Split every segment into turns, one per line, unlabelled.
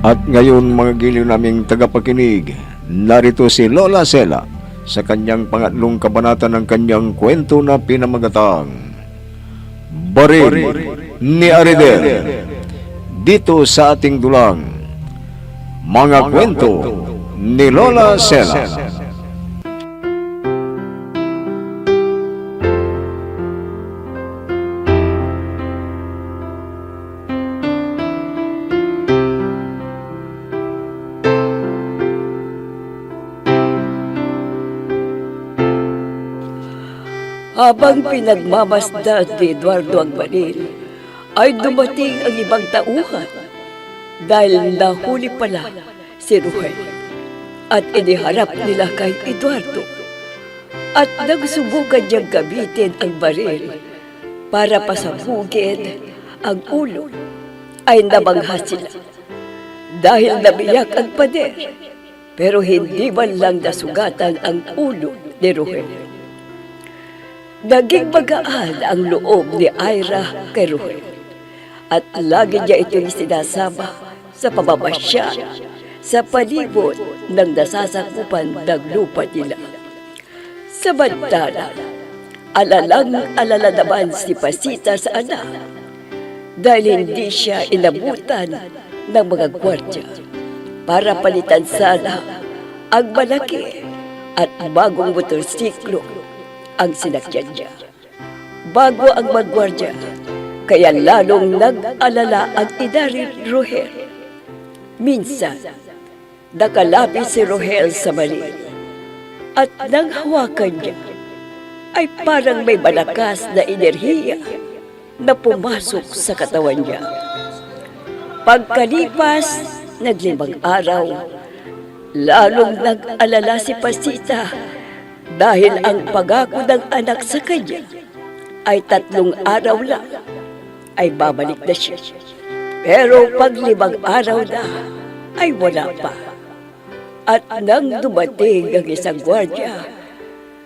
At ngayon mga giliw naming tagapakinig, narito si Lola Sela sa kanyang pangatlong kabanata ng kanyang kwento na pinamagatang Baril ni Aridel. Dito sa ating dulang mga kwento ni Lola Sela.
Habang pinagmamasdan ni Eduardo ang baril, ay dumating ang ibang tauhan dahil nahuli pala si Ruel at iniharap nila kay Eduardo at nagsubukan niyang gamitin ang baril para pasabugin ang ulo ay nabangha sila dahil nabiyak ang pader pero hindi man lang nasugatan ang ulo ni Ruel. Naging magaan ang loob ni Ira kay Ruel at lagi niya itong sinasama sa pamamasya sa palibot ng nasasakupan ng lupa nila. Samantala, alala naman si Pasita sa anak dahil hindi siya inabutan ng mga gwardya para palitan sana ang malaki at bagong motorsiklo ang sinakyan niya. Bago ang magwardya, kaya lalong nag-alala ang ina ni Rohel. Minsan, nakalapit si Rohel sa baril at nang hawakan niya, ay parang may malakas na enerhiya na pumasok sa katawan niya. Pagkalipas ng 5 araw, lalong nag-alala si Pasita dahil ang pagako ng anak sa kanya ay 3 araw lang ay babalik na siya. Pero pag 5 araw na ay wala pa. At nang dumating ang isang gwardya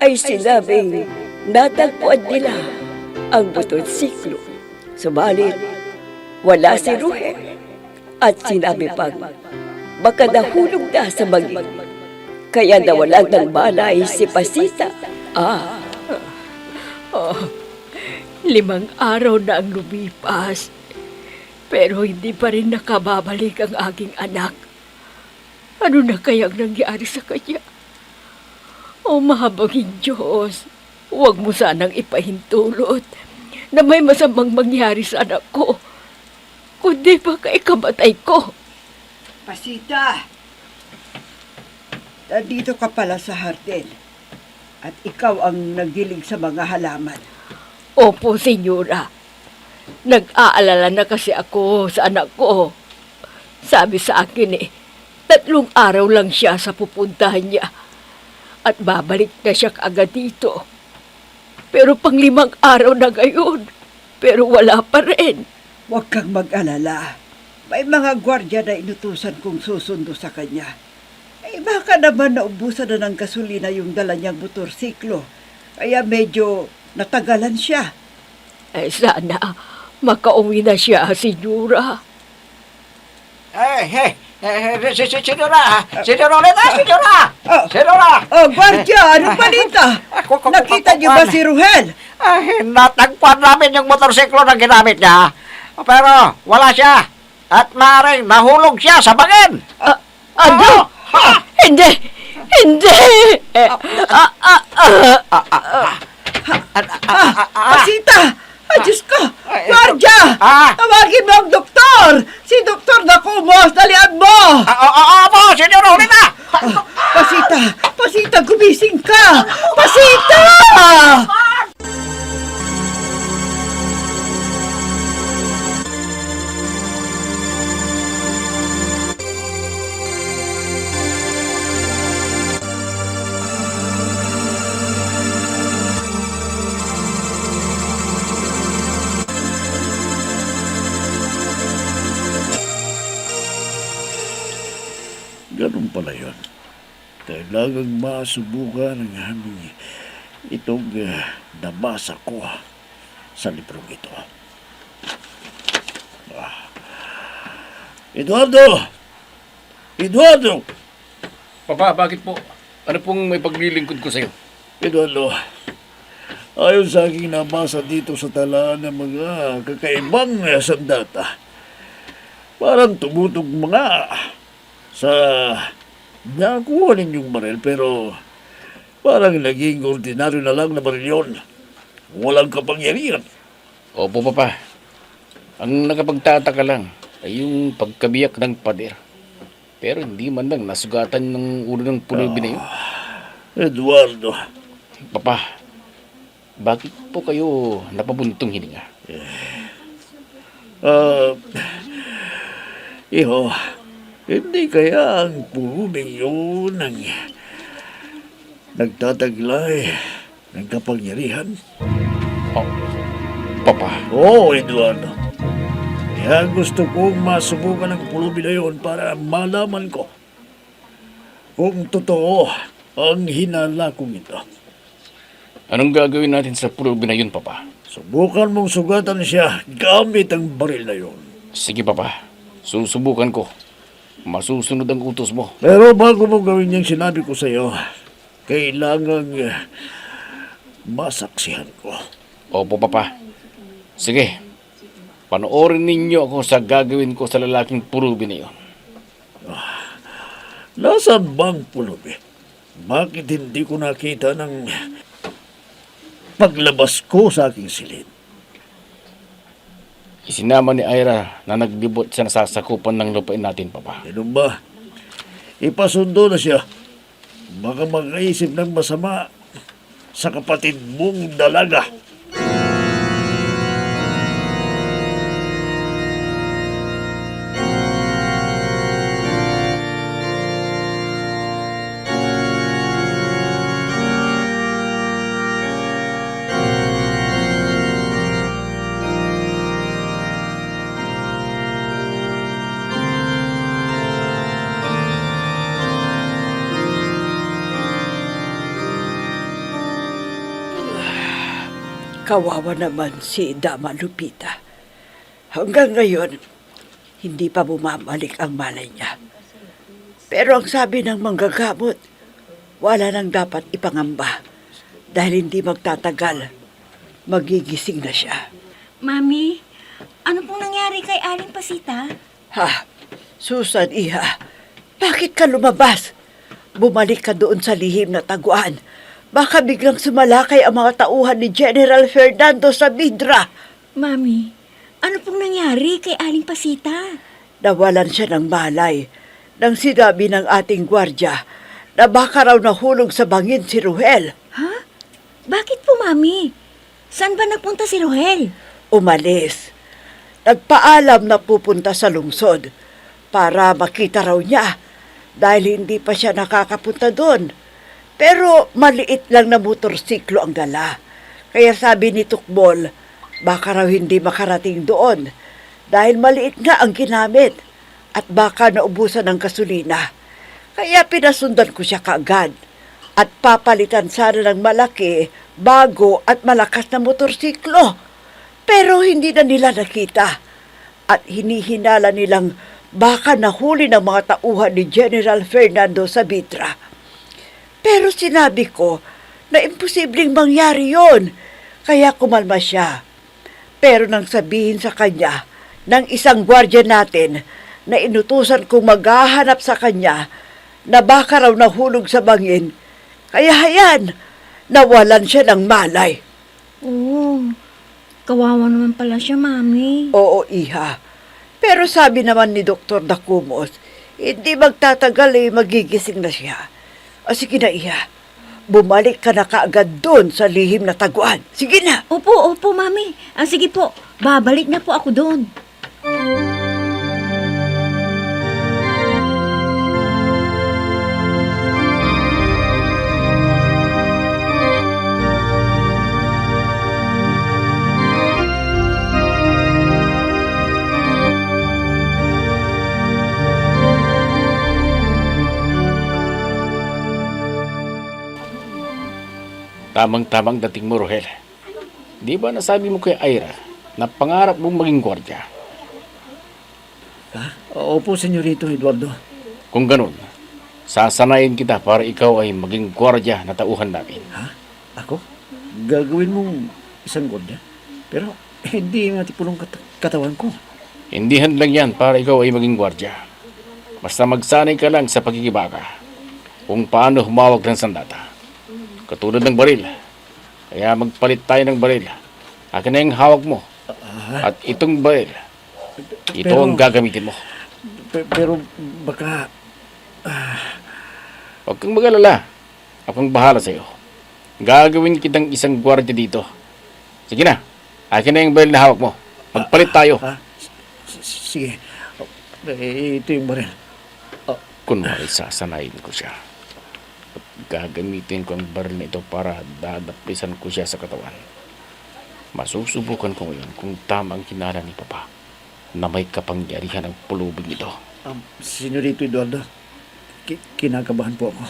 ay sinabing natagpuan nila ang motorsiklo. Subalit wala si Ruel at sinabi pang baka nahulog na sa bangin. Kaya nawalan ng balay si Pasita.
5 araw na ang lumipas, pero hindi pa rin nakababalik ang aking anak. Ano na kayang nangyari sa kanya? O mahabagin Diyos, huwag mo sanang ipahintulot na may masamang mangyari sa anak ko, kundi baka ikamatay ko.
Pasita! Nandito ka pala sa hardin at ikaw ang nagdilig sa mga halaman.
Opo, senyora. Nag-aalala na kasi ako sa anak ko. Sabi sa akin 3 araw lang siya sa pupuntahan niya at babalik na siya agad dito. Pero 5 araw na ngayon, pero wala pa rin.
Huwag kang mag-alala. May mga gwardya na inutusan kong susundo sa kanya. Baka naman naubusan na ng gasolina yung dala niyang motorsiklo. Kaya medyo natagalan siya.
Sana makauwi na siya, senyora.
Senora! Senora ulit! Senora! Senora!
Gwardya, anong balita? Nakita niyo ba si Ruel?
Natagpuan namin yung motorsiklo na ginamit niya. Pero wala siya. At maaaring nahulog siya sa bangin.
Ano? Hindi! Hindi!
Pasita! Diyos ko! Gwardya! Tawagin mo ang doktor! Si Doktor Nakumos! Dalian mo!
Opo! Senora ulit na!
Pasita! Pasita! Gumising ka! Pasita!
Ganun pala yun. Kailangang masubukan ang aming itong nabasa ko sa librong ito. Eduardo! Eduardo!
Papa, bakit po? Ano pong may paglilingkod ko sa'yo?
Eduardo, ayon sa aking nabasa dito sa talaan ng mga kakaibang sandata, parang tumutugma nga sa nakuha ninyong baril pero parang naging ordinaryo na lang na baril yun. Walang kapangyarihan.
Opo, Papa. Ang nakapagtataka lang ay yung pagkabiyak ng pader. Pero hindi man lang nasugatan ng ulo ng pulubi na yun.
Eduardo,
Papa, bakit po kayo napabuntong hininga?
iho, hindi kaya ang pulubing yun ang nagtataglay ng kapangyarihan?
Oh, Papa,
Oo, Eduardo. Kaya gusto kong masubukan ang pulubi na yun para malaman ko kung totoo ang hinala kong ito.
anong gagawin natin sa pulubi na yun, Papa?
Subukan mong sugatan siya gamit ang baril na yun.
Sige, Papa. Susubukan ko. Masusunod ang utos mo.
Pero bago mo gawin yung sinabi ko sa iyo, kailangan masaksihan ko.
Opo, Papa. Sige. Panoorin ninyo ako sa gagawin ko sa lalaking pulubi na yun.
Nasaan bang pulubi? Bakit hindi ko nakita ng paglabas ko sa aking silid?
Isinama ni Ira na naglibot sa nasasakupan ng lupain natin, Papa.
Ano ba? Ipasundo na siya. Baka mag-isip ng masama sa kapatid mong dalaga.
Kawawa naman si Dama Lupita. Hanggang ngayon, hindi pa bumabalik ang malay niya. Pero ang sabi ng manggagamot, wala nang dapat ipangamba dahil hindi magtatagal. Magigising na siya.
Mami, ano pong nangyari kay Aling Pasita?
Ha, Susan, iha, bakit ka lumabas? Bumalik ka doon sa lihim na taguan. Baka biglang sumalakay ang mga tauhan ni General Fernando sa Vidra.
Mami, ano pong nangyari kay Aling Pasita?
Nawalan siya ng malay nang sinabi ng ating gwardya na baka raw nahulog sa bangin si Ruhel.
Ha? Bakit po, Mami? Saan ba nagpunta si Rohel?
Umalis. Nagpaalam na pupunta sa lungsod para makita raw niya dahil hindi pa siya nakakapunta doon. Pero maliit lang na motorsiklo ang dala. Kaya sabi ni Tukbol, baka raw hindi makarating doon dahil maliit nga ang ginamit at baka naubusan ng gasolina. Kaya pinasundan ko siya kaagad at papalitan sana ng malaki, bago at malakas na motorsiklo. Pero hindi na nila nakita at hinihinala nilang baka nahuli ng mga tauhan ni General Fernando sa Vidra. Pero sinabi ko na imposibleng mangyari yon, kaya kumalma siya. Pero nang sabihin sa kanya ng isang gwardya natin na inutusan kong maghahanap sa kanya na baka raw nahulog sa bangin, kaya hayan, nawalan siya ng malay.
Oo, kawawa naman pala siya, Mami.
Oo, iha. Pero sabi naman ni Dr. Dacumos, hindi magtatagal magigising na siya. O sige na, iha. Bumalik ka na kaagad doon sa lihim na taguan. Sige na.
Opo, Mami. Sige po, babalik na po ako doon.
Tamang-tamang dating mo, Rohel. Di ba nasabi mo kay Ira na pangarap mong maging gwardya?
Opo, senyorito Eduardo.
Kung ganun, sasanayin kita para ikaw ay maging gwardiya na tauhan namin.
Ako? Gagawin mong isang gwardiya? Pero hindi matipulong katawan ko.
Hindi handlang yan para ikaw ay maging gwardiya. Basta magsanay ka lang sa pagkikibaka kung paano humawak ng sandata. Katulad ng baril. Kaya magpalit tayo ng baril. Akin na yung hawak mo. At itong baril, ito
Pero-
ang gagamitin mo.
Pero baka...
Huwag kang mag-alala. Akong bahala sa'yo. Gagawin kitang isang gwardiya dito. Sige na. Akin na yung baril na hawak mo. Magpalit tayo.
Sige. Ito yung baril.
Kunwari sasanayin ko siya. At gagamitin ko ang baril na ito para dadaplisan ko siya sa katawan. Masusubukan ko ngayon kung tama ang kinala ni Papa na may kapangyarihan ang pulubing ito.
Senyorito Eduardo, kinakabahan po ako.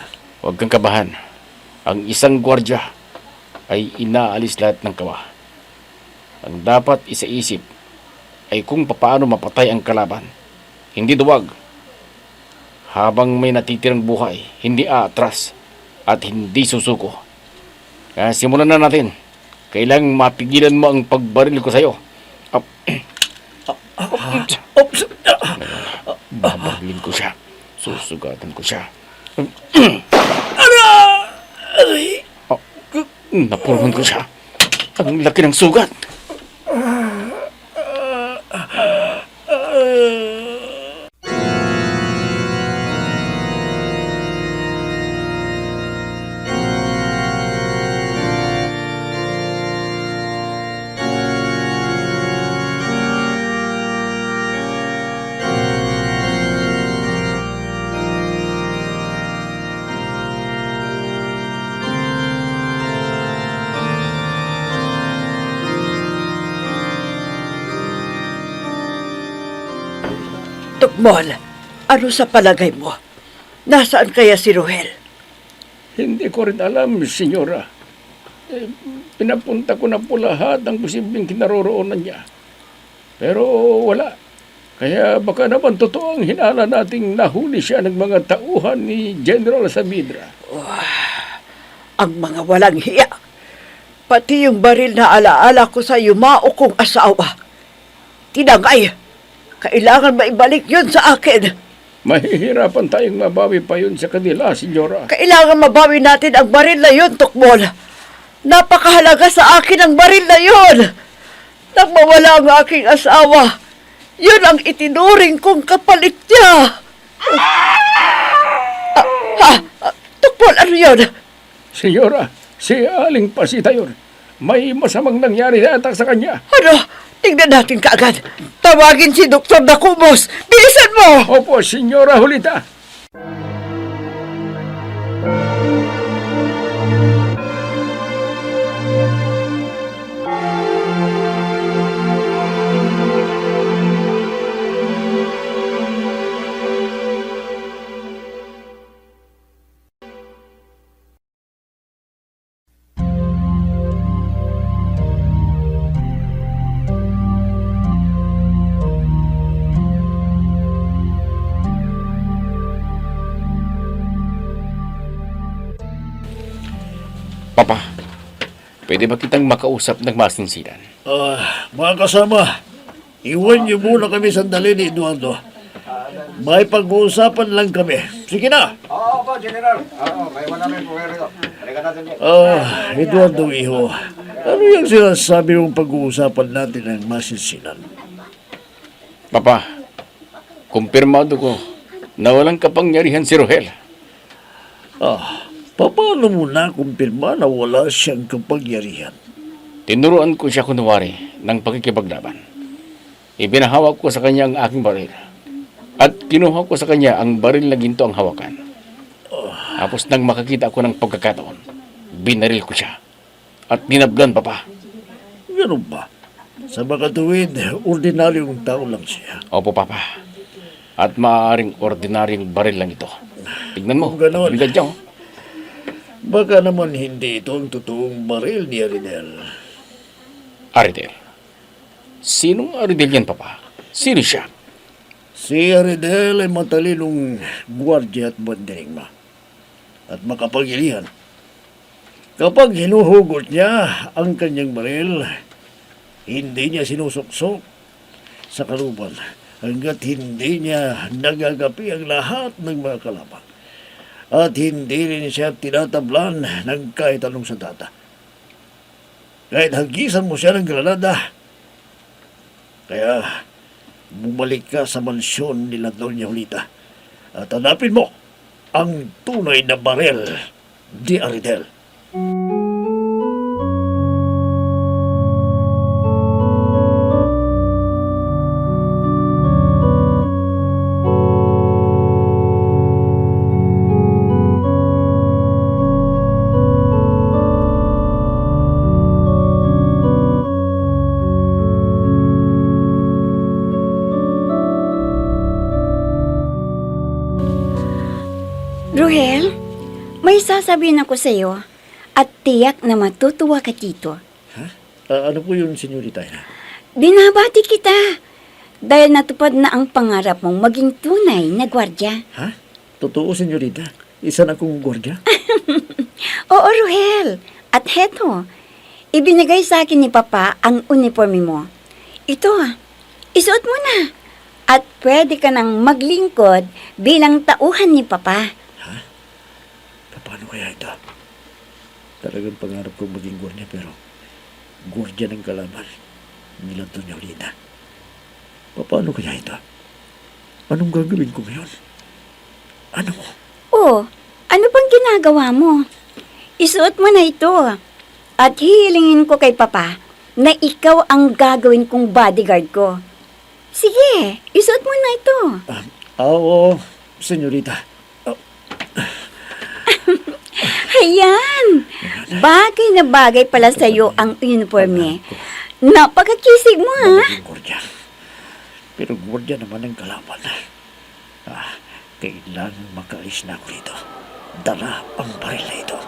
Huwag kang kabahan. Ang isang gwardya ay inaalis lahat ng kawa. Ang dapat isaisip ay kung paano mapatay ang kalaban. Hindi duwag. Habang may natitirang buhay, hindi aatras at hindi susuko. Kaya simulan na natin. Kailangang mapigilan mo ang pagbaril ko sa'yo. Babarilin ko siya. Susugatan ko siya. Napulungan ko siya. Ang laki ng sugat.
Tukmol, ano sa palagay mo? Nasaan kaya si Rohel?
Hindi ko rin alam, senyora. Pinapunta ko na po lahat ang posibleng kinaroroonan niya. Pero wala. Kaya baka naman totoo ang hinala nating nahuli siya ng mga tauhan ni General Saavedra.
Ang mga walang hiya. Pati yung baril na alaala ko sa yumao kong asawa. Tinangay. Kailangan maibalik yun sa akin.
Mahihirapan tayong mabawi pa yun sa kanila, senyora.
Kailangan mabawi natin ang baril na yun, Tukmol. Napakahalaga sa akin ang baril na yun. Nang mawala ang aking asawa, yun ang itinuring kong kapalit niya. Tukmol, ano yun?
Senyora, si Aling Pasita yun. May masamang nangyari yata sa kanya.
Ano? Tingnan natin kaagad. Tawagin si Dr. Dacubos. Bilisan mo!
Opo, senyora Julita. Papa, pwede ba kitang makausap ng masinsinan?
Mga kasama, iwan niyo muna kami sandali ni Eduardo. May pag-uusapan lang kami. Sige na!
Oo po, General. Oo, may namin po rito. Halika natin yan.
Eduardo, iho. Ano yung sinasabi mong pag-uusapan natin ng masinsinan?
Papa, kumpirmado ko na walang kapangyarihan si Rohel.
Paano mo na kumpirma na wala siyang kapangyarihan?
Tinuruan ko siya kunwari ng pagkikipaglaban. Ibinahawak ko sa kanya ang aking baril. At kinuha ko sa kanya ang baril na ginto ang hawakan. Tapos nang makakita ko ng pagkakataon, binaril ko siya. At dinablan, Papa.
Ganun ba? Sa makatuwid, ordinaryong tao lang siya.
Opo, Papa. At maaaring ordinaryong baril lang ito. Tignan mo,
Kung ganon.
bigat niya, oh.
Baka naman hindi ito ang totoong baril ni Aridel.
Aridel. Sinong Aridel yan, Papa? Sino siya?
Si Aridel ay matalinong gwardiya at bandirigma at makapagilihan. Kapag hinuhugot niya ang kanyang baril, hindi niya sinusuksok sa kaluban hanggat hindi niya nagagapi ang lahat ng mga kalaban. At hindi rin siya tinatablan ng kahit anong sandata. Kahit hagisan mo siya ng granada. Kaya bumalik ka sa mansyon nila Doña Julita at hanapin mo ang tunay na baril di Aridel.
Ruhel, may sasabihin ako sa iyo at tiyak na matutuwa ka dito.
Ano po yun, senyorita?
Binabati kita dahil natupad na ang pangarap mong maging tunay na gwardya.
Ha? Totoo, senyorita? Isa na akong gwardiya?
Oo, Ruhel. At heto, ibinigay sa akin ni Papa ang uniforme mo. Ito, isuot mo na. At pwede ka nang maglingkod bilang tauhan ni Papa.
Paano kaya ito? Talagang pangarap kong maging gwardiya pero gwardiya ng kalaban nila Doña Julita. Paano kaya ito? Anong gagawin ko ngayon? Ano?
Oh, ano bang ginagawa mo? Isuot mo na ito. At hihilingin ko kay Papa na ikaw ang gagawin kong bodyguard ko. Sige, isuot mo na ito.
Oo, senyorita.
Ayan! Bagay na bagay pala sa'yo ang uniforme. Napakakisig mo, ha?
Maging gwardiya. Pero gwardiya naman ang kalaban. Kailangan makaalis na ako rito. Dala ang baril na ito.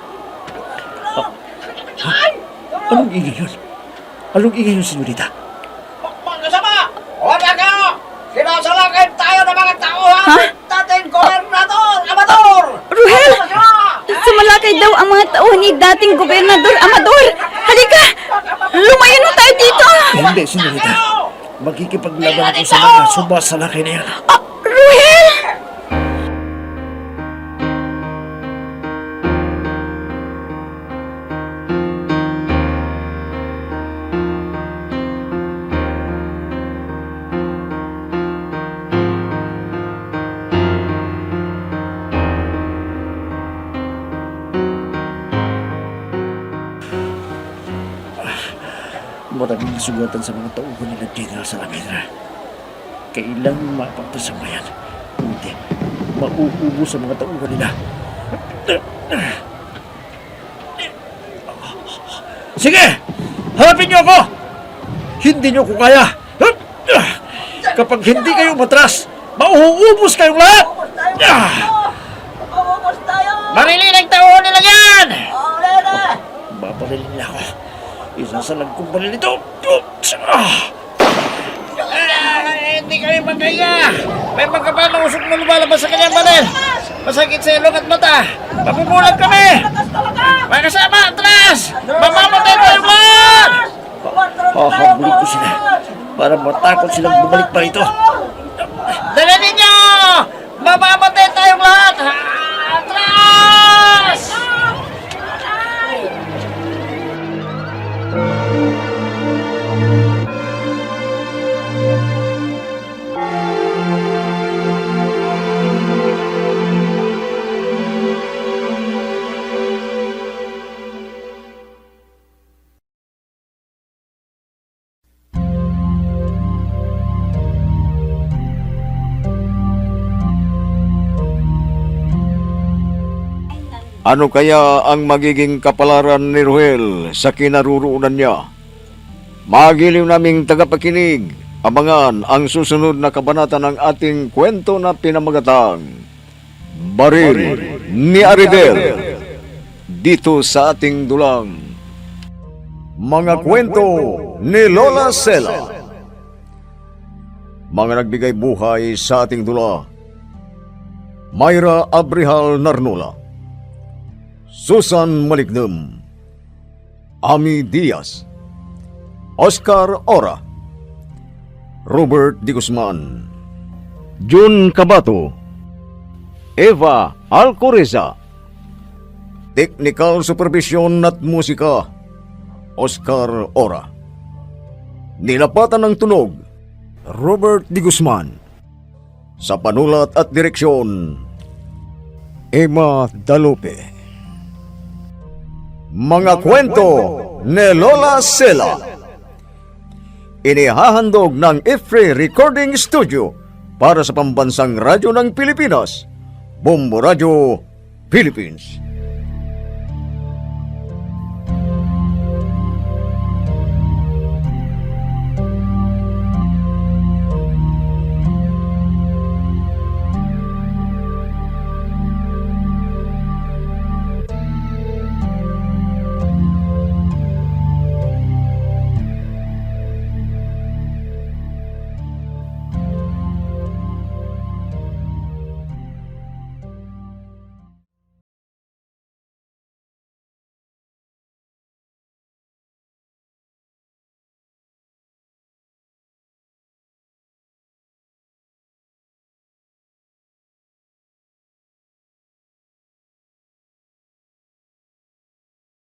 Anong ingay yun? Anong ingay yun, senyorita?
Mga kasama! Wala kayo! Sinasalakay tayo ng mga tauhan!
Ha?
Dating gobernador! Amador!
Ruhel! Sumalakay daw ang mga tao ni dating gobernador Amador! Halika! Lumayo na tayo dito!
Hindi, senyorita. Magkikipaglaban ako sa mga sumasalakay na yan.
Ruhel!
Maraming nasugatan sa mga tauhan nila General Salamedra. Kailangan mapagtas ang bayan. Hindi, mauubos sa mga tauhan nila. Sige! Harapin niyo ako! Hindi niyo ko kaya! Kapag hindi kayo matras, mauubos kayong lahat!
Marilin ang tauhan nila yan!
Babarilin nila ako. Isasalag kong baril ito.
Hindi kami magkaya. May magkapal na usok na lumalabas sa kanyang baril. Masakit sa ilong at mata. Mabubulag kami. Mga kasama, atras! Mamamatay tayo lahat!
Hahabulin ko sila para matakot silang bumalik pa rito.
Dala ninyo! Mamamatay tayong lahat! Atras!
Ano kaya ang magiging kapalaran ni Ruhel sa kinaruroonan niya? Magiliw naming tagapakinig, abangan ang susunod na kabanata ng ating kwento na pinamagatang Baril ni Aridel, dito sa ating dulang Mga Kwento ni Lola Sela. mga nagbigay buhay sa ating dula. Myra Abrihal Narnola, Susan Malignem, Ami Diaz, Oscar Ora, Robert Di Guzman, Jun Cabato, Eva Alcoreza. Technical Supervision at Musika, Oscar Ora. Nilapatan ng tunog, Robert Di Guzman. Sa panulat at direksyon, Emma Dalupe. Mga kwento ni Lola Sela. Inihahandog ng IFRI Recording Studio para sa pambansang radyo ng Pilipinas, Bombo Radio, Philippines.